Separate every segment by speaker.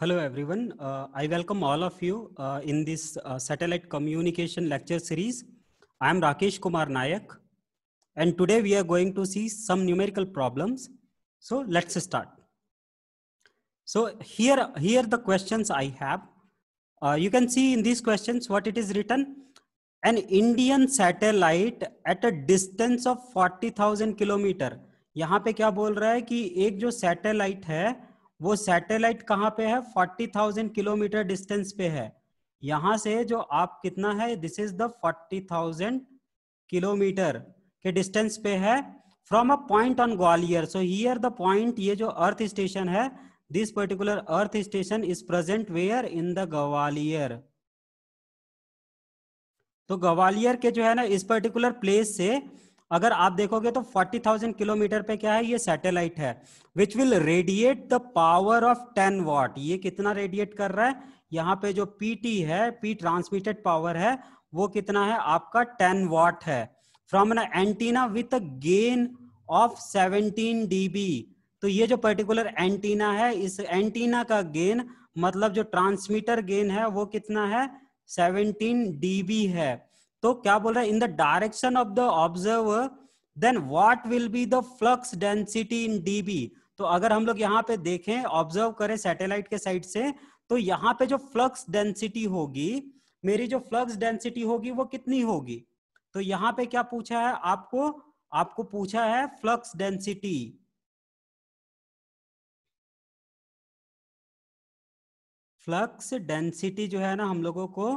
Speaker 1: Hello everyone, I welcome all of you in this satellite communication lecture series. I am Rakesh Kumar Nayak and today we are going to see some numerical problems. So let's start. So here the questions I have. You can see in these questions what it is written. An Indian satellite at a distance of 40,000 kilometre. यहाँ पे क्या बोल रहा है कि एक जो satellite है वो सैटेलाइट कहाँ पे है, 40,000 किलोमीटर डिस्टेंस पे है. यहाँ से जो आप कितना है, दिस इज द 40,000 किलोमीटर के डिस्टेंस पे है from a point on Gwalior. So here the point, ये जो अर्थ स्टेशन है, this particular earth station is present where in the Gwalior. तो ग्वालियर के जो है ना इस पर्टिकुलर प्लेस से अगर आप देखोगे तो 40,000 किलोमीटर पे क्या है, ये सैटेलाइट है which will radiate the power of 10 what. ये कितना रेडिएट कर रहा है, यहाँ पे जो पीटी है, पी ट्रांसमिटेड पावर है, वो कितना है आपका 10 वॉट है from an antenna with a gain of 17 dB. तो ये जो पर्टिकुलर एंटीना है, इस एंटीना का गेन मतलब जो ट्रांसमीटर गेन है वो कितना है, 17 dB है. तो क्या बोल रहा है, in the direction of the observer then what will be the flux density in dB. तो अगर हम लोग यहाँ पे देखें, ऑब्जर्व करें सैटेलाइट के साइड से, तो यहाँ पे जो फ्लक्स डेंसिटी होगी, मेरी जो फ्लक्स डेंसिटी होगी वो कितनी होगी. तो यहाँ पे क्या पूछा है आपको पूछा है फ्लक्स डेंसिटी. फ्लक्स डेंसिटी जो है ना हम लोगों को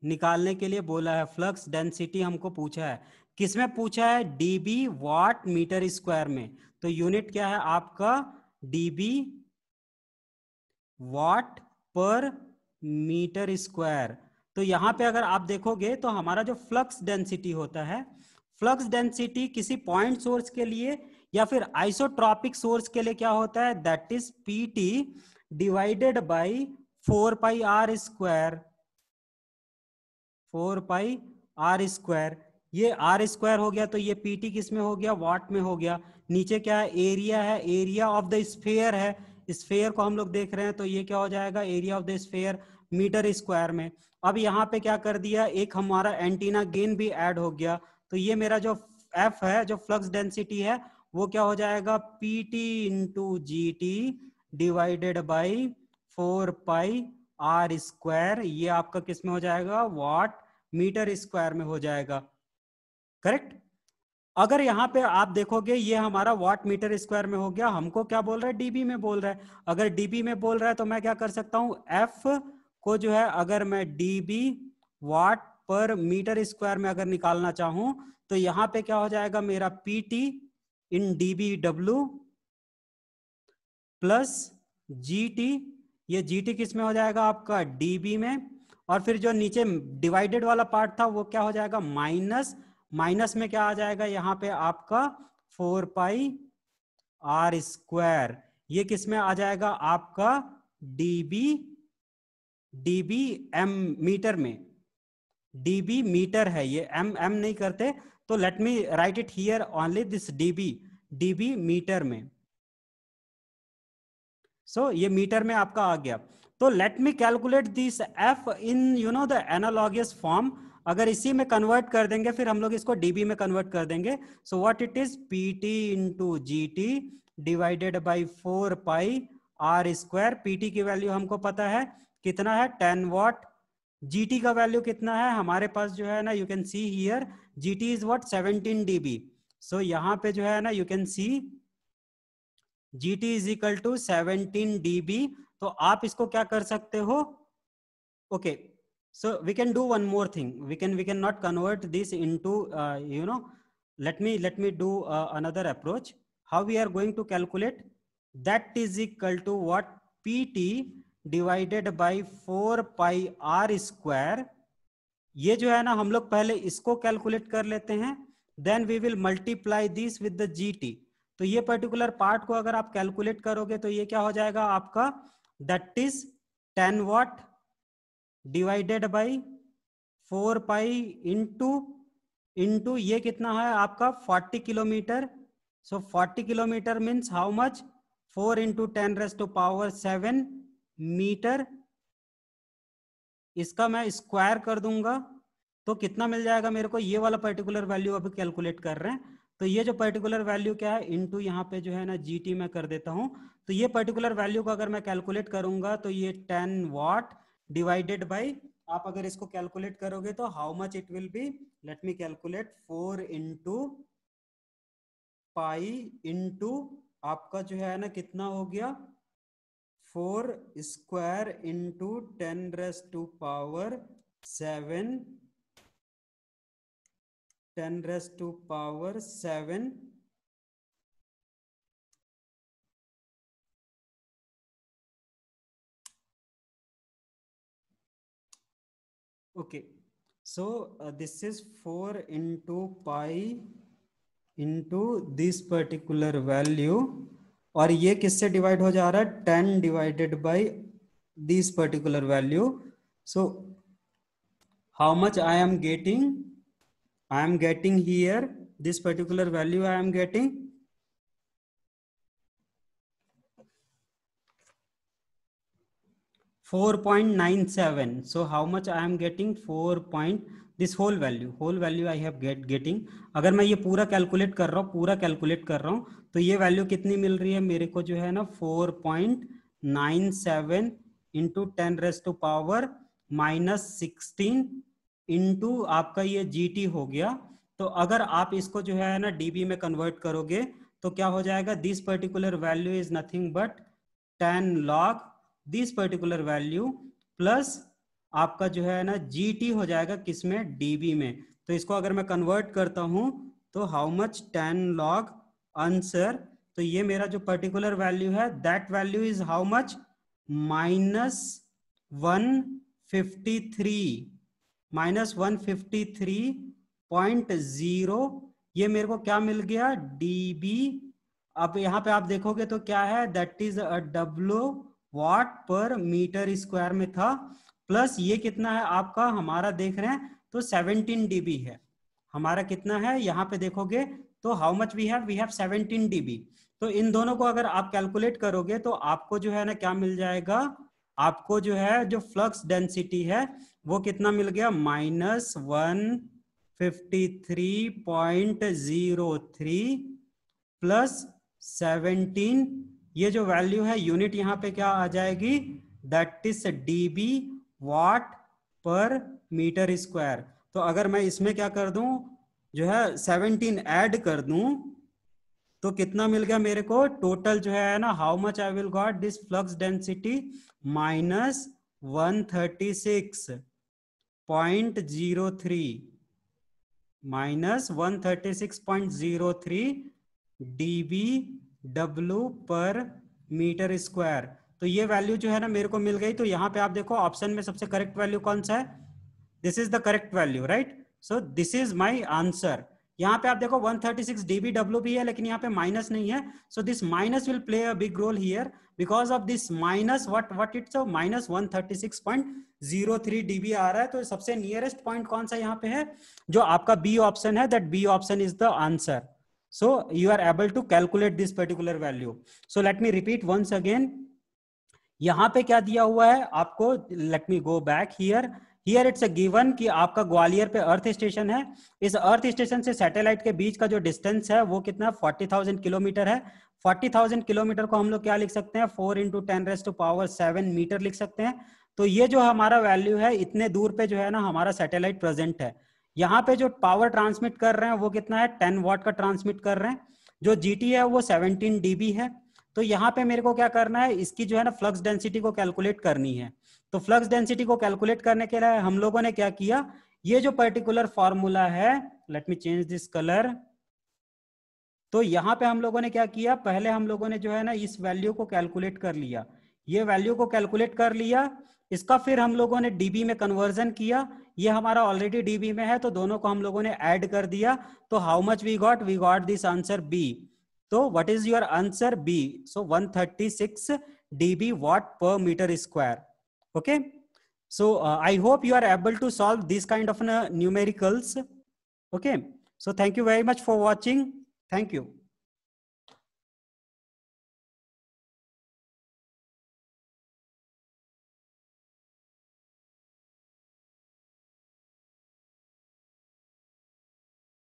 Speaker 1: निकालने के लिए बोला है. फ्लक्स डेंसिटी हमको पूछा है, किसमें पूछा है, डीबी वाट मीटर स्क्वायर में. तो यूनिट क्या है आपका, डीबी वाट पर मीटर स्क्वायर. तो यहां पे अगर आप देखोगे तो हमारा जो फ्लक्स डेंसिटी होता है, फ्लक्स डेंसिटी किसी पॉइंट सोर्स के लिए या फिर आइसोट्रॉपिक सोर्स के लिए क्या होता है, that is PT divided by 4 pi R square. 4 pi R square, ये आर स्क्वायर हो गया तो ये पीटी किस में हो गया, वाट में हो गया. नीचे क्या है, एरिया है, एरिया ऑफ द स्फीयर है, स्फीयर को हम लोग देख रहे हैं तो ये क्या हो जाएगा, area of the sphere metre square में. अब यहाँ पे क्या कर दिया, एक हमारा एंटीना गेन भी ऐड हो गया. तो ये मेरा जो एफ है, जो फ्लक्स डेंसिटी है, वो क्या हो जाएगा, PT into G T divided by 4 pi R square. ये आपका किस में हो जाएगा, वाट मीटर स्क्वायर में हो जाएगा. करेक्ट. अगर यहाँ पे आप देखोगे ये हमारा वाट मीटर स्क्वायर में हो गया, हमको क्या बोल रहा है, डीबी में बोल रहा है. अगर डीबी में बोल रहा है तो मैं क्या कर सकता हूं, एफ को जो है अगर मैं डीबी वाट पर मीटर स्क्वायर में अगर निकालना चाहूं तो यहाँ पे क्या हो जाएगा, मेरा पीटी इन डीबी डब्ल्यू प्लस जीटी. ये जीटी किस में हो जाएगा आपका, डीबी में. और फिर जो नीचे डिवाइडेड वाला पार्ट था वो क्या हो जाएगा, माइनस. माइनस में क्या आ जाएगा यहाँ पे आपका 4 पाई आर स्क्वायर. ये किस में आ जाएगा आपका, डीबी डीबी एम मीटर में. डीबी मीटर है ये, एम एम नहीं करते. तो let me write it here only this dB, dB metre में. सो ये मीटर में आपका आ गया. तो let me calculate this F in the analogous form. अगर इसी में कन्वर्ट कर देंगे फिर हम लोग इसको डीबी में कन्वर्ट कर देंगे. So what it is, PT into GT divided by 4 pi R square. PT की वैल्यू हमको पता है कितना है, 10 वॉट. जीटी का वैल्यू कितना है हमारे पास जो है ना, you can see here, GT is what, 17 dB. So यहाँ पे जो है ना you can see GT is equal to 17 dB. तो आप इसको क्या कर सकते हो, okay. So we can do one more thing, we can not convert this into let me do another approach. How we are going to calculate, that is equal to what, PT divided by 4 pi r square. ये जो है ना हम लोग पहले इसको calculate कर लेते हैं, then we will multiply this with the GT. तो ये पर्टिकुलर पार्ट को अगर आप कैलकुलेट करोगे तो ये क्या हो जाएगा आपका, that is 10 watt divided by 4 pi into ये कितना है आपका 40 kilometre. So 40 kilometre means how much, 4 into 10 raise to power 7 metre, इसका मैं स्क्वायर कर दूंगा तो कितना मिल जाएगा मेरे को, ये वाला पर्टिकुलर वैल्यू अभी कैलकुलेट कर रहे हैं। तो ये जो पर्टिकुलर वैल्यू क्या है, इनटू यहाँ पे जो है ना जीटी में कर देता हूं। तो ये पर्टिकुलर वैल्यू को अगर मैं कैलकुलेट करूंगा तो ये 10 वाट डिवाइडेड बाई, आप अगर इसको कैलकुलेट करोगे तो how much it will be, late me calculate, 4 into pi into आपका जो है ना कितना हो गया, 4 square into 10⁻⁷ 10⁻⁷ okay, so this is 4 into pi into this particular value, और ये किससे डिवाइड हो जा रहा है, 10 divided by this particular value. So how much I am getting here, this particular value I am getting 4.97. So how much I am getting, 4. This whole value I have getting, अगर मैं ये पूरा calculate कर रहा हूँ तो ये value कितनी मिल रही है मेरे को जो है ना, 4.97 इंटू 10⁻⁻16 इंटू आपका ये जीटी हो गया। तो अगर आप इसको जो है ना डीबी में कन्वर्ट करोगे तो क्या हो जाएगा, this particular value is nothing but 10 log this particular value plus आपका जो है ना जीटी हो जाएगा किसमें, डीबी में। तो इसको अगर मैं कन्वर्ट करता हूं तो हाउ मच, 10 log आंसर, तो ये मेरा जो पर्टिकुलर वैल्यू है that value is how much, -153.0, ये मेरे को क्या मिल गया, डीबी। अब यहाँ पे आप देखोगे तो क्या है, दैट इज अ डब्ल्यू वाट पर मीटर स्क्वायर में था, प्लस ये कितना है आपका, हमारा देख रहे हैं तो 17 डीबी है हमारा, कितना है यहाँ पे देखोगे तो how much we have 17 dB. तो इन दोनों को अगर आप कैलकुलेट करोगे तो आपको जो है ना क्या मिल जाएगा, आपको जो है जो फ्लक्स डेंसिटी है वो कितना मिल गया, -153.03 प्लस 17, ये जो वैल्यू है यूनिट यहाँ पे क्या आ जाएगी, दैट इज डीबी वाट पर मीटर स्क्वायर। तो अगर मैं इसमें क्या कर दूं, जो है 17 ऐड कर दूं तो कितना मिल गया मेरे को, टोटल जो है ना, how much I will got this flux density, -136.03 dB W पर मीटर स्क्वायर। तो ये वैल्यू जो है ना मेरे को मिल गई। तो यहाँ पे आप देखो ऑप्शन में सबसे करेक्ट वैल्यू कौन सा है, this is the correct value, right. So this is my answer. यहाँ पे आप देखो 136 dBW भी है लेकिन यहाँ पे माइनस नहीं है, so this minus will play a big role here because of this minus what it's -136.03 dB आ रहा है। तो सबसे नियरेस्ट पॉइंट कौन सा यहाँ पे है, जो आपका बी ऑप्शन है, that B option is the answer. So you are able to calculate this particular value. So let me repeat once again. यहां पे क्या दिया हुआ है आपको, let me go back here. Here it's a given कि आपका ग्वालियर पे अर्थ स्टेशन है। इस अर्थ स्टेशन से सैटेलाइट के बीच का जो डिस्टेंस है वो कितना 40,000 किलोमीटर है। 40,000 किलोमीटर को हम लोग क्या लिख सकते हैं, 4 × 10⁻⁷ मीटर लिख सकते हैं। तो ये जो हमारा वैल्यू है, इतने दूर पे जो है ना हमारा सैटेलाइट प्रेजेंट है। यहाँ पे जो पावर ट्रांसमिट कर रहे हैं वो कितना है, 10 वाट का ट्रांसमिट कर रहे हैं। जो जीटी है वो 17 डीबी है। तो यहाँ पे मेरे को क्या करना है, इसकी जो है ना फ्लक्स डेंसिटी को कैलकुलेट करनी है। तो फ्लक्स डेंसिटी को कैलकुलेट करने के लिए हम लोगों ने क्या किया, ये जो पर्टिकुलर फॉर्मूला है, let me change this colour. तो यहाँ पे हम लोगों ने क्या किया, पहले हम लोगों ने जो है ना इस वैल्यू को कैलकुलेट कर लिया, ये वैल्यू को कैलकुलेट कर लिया, इसका फिर हम लोगों ने डीबी में कन्वर्जन किया। ये हमारा ऑलरेडी डीबी में है तो दोनों को हम लोगों ने ऐड कर दिया। तो how much we got this answer b. तो what is your answer, b. So 136 dB watt per meter square. Okay, so I hope you are able to solve these kind of numericals. Okay, so thank you very much for watching. Thank you.